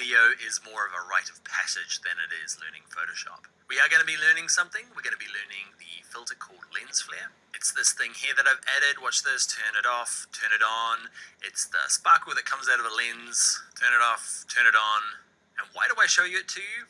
video is more of a rite of passage than it is learning Photoshop. We are going to be learning something. We're going to be learning the filter called lens flare. It's this thing here that I've added. Watch this. Turn it off, turn it on. It's the sparkle that comes out of a lens. Turn it off, turn it on. And why do I show it to you?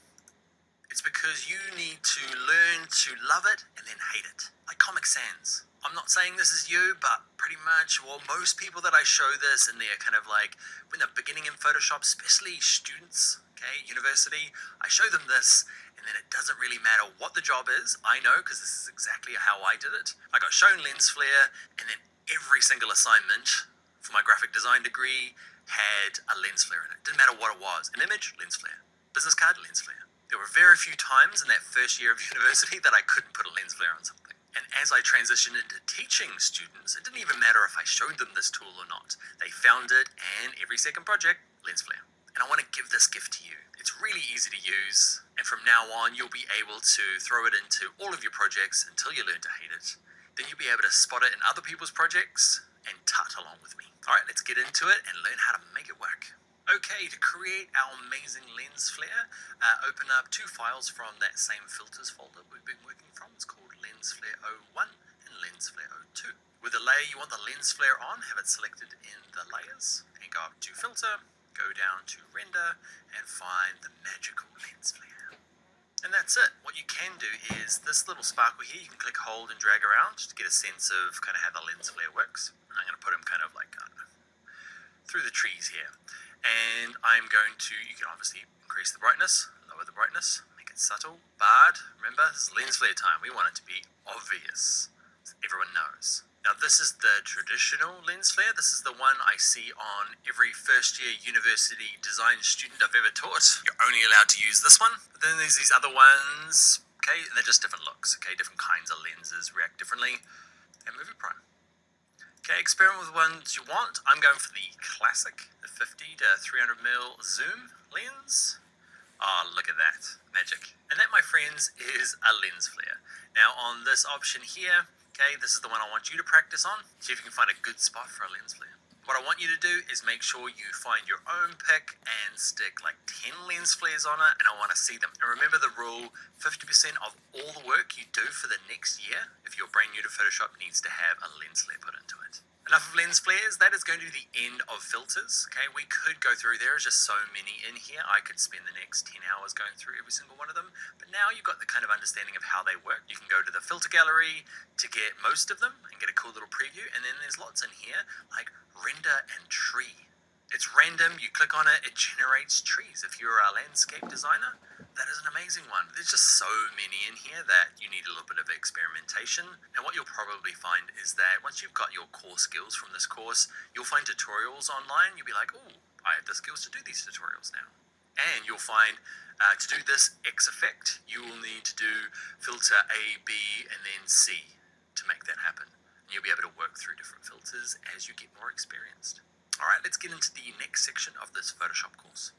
It's because you need to learn to love it and then hate it, like Comic Sans. I'm not saying this is you, but pretty much, well, most people that I show this and they're kind of like, when they're beginning in Photoshop, especially students, okay, university, I show them this and then it doesn't really matter what the job is. I know, because this is exactly how I did it. I got shown lens flare and then every single assignment for my graphic design degree had a lens flare in it. Didn't matter what it was. An image, lens flare. Business card, lens flare. There were very few times in that first year of university that I couldn't put a lens flare on something. And as I transitioned into teaching students, it didn't even matter if I showed them this tool or not. They found it, and every second project, lens flare. And I want to give this gift to you. It's really easy to use, and from now on, you'll be able to throw it into all of your projects until you learn to hate it. Then you'll be able to spot it in other people's projects and tut along with me. All right, let's get into it and learn how to make it work. Okay, to create our amazing lens flare, open up two files from that same filters folder we've been working from. It's called Lens Flare 01 and Lens Flare 02. With the layer you want the lens flare on, have it selected in the layers, and go up to filter, go down to render, and find the magical lens flare. And that's it. What you can do is this little sparkle here, you can click, hold, and drag around just to get a sense of kind of how the lens flare works. And I'm going to put them kind of like, I don't know, through the trees here. And I'm going to, you can obviously increase the brightness, lower the brightness, make it subtle, but remember, this is lens flare time. We want it to be obvious, so everyone knows. Now this is the traditional lens flare. This is the one I see on every first year university design student I've ever taught. You're only allowed to use this one, but then there's these other ones, okay, and they're just different looks, okay, different kinds of lenses react differently. And movie prime. Okay, experiment with the ones you want. I'm going for the classic, the 50 to 300mm zoom lens. Oh, look at that, magic. And that, my friends, is a lens flare. Now on this option here, okay, this is the one I want you to practice on. See if you can find a good spot for a lens flare. What I want you to do is make sure you find your own pick and stick like 10 lens flares on it, and I want to see them. And remember the rule, 50% of all the work you do for the next year, if you're brand new to Photoshop, needs to have a lens flare put into it. Enough of lens flares, that is going to be the end of filters. Okay, we could go through, there are just so many in here. I could spend the next 10 hours going through every single one of them, but now you've got the kind of understanding of how they work. You can go to the filter gallery to get most of them and get a cool little preview, and then there's lots in here like render and tree. It's random, you click on it, it generates trees. If you're a landscape designer, that is an amazing one. There's just so many in here that you need a little bit of experimentation. And what you'll probably find is that once you've got your core skills from this course, you'll find tutorials online. You'll be like, oh, I have the skills to do these tutorials now. And you'll find to do this X effect, you will need to do filter A, B, and then C to make that happen. And you'll be able to work through different filters as you get more experienced. All right, let's get into the next section of this Photoshop course.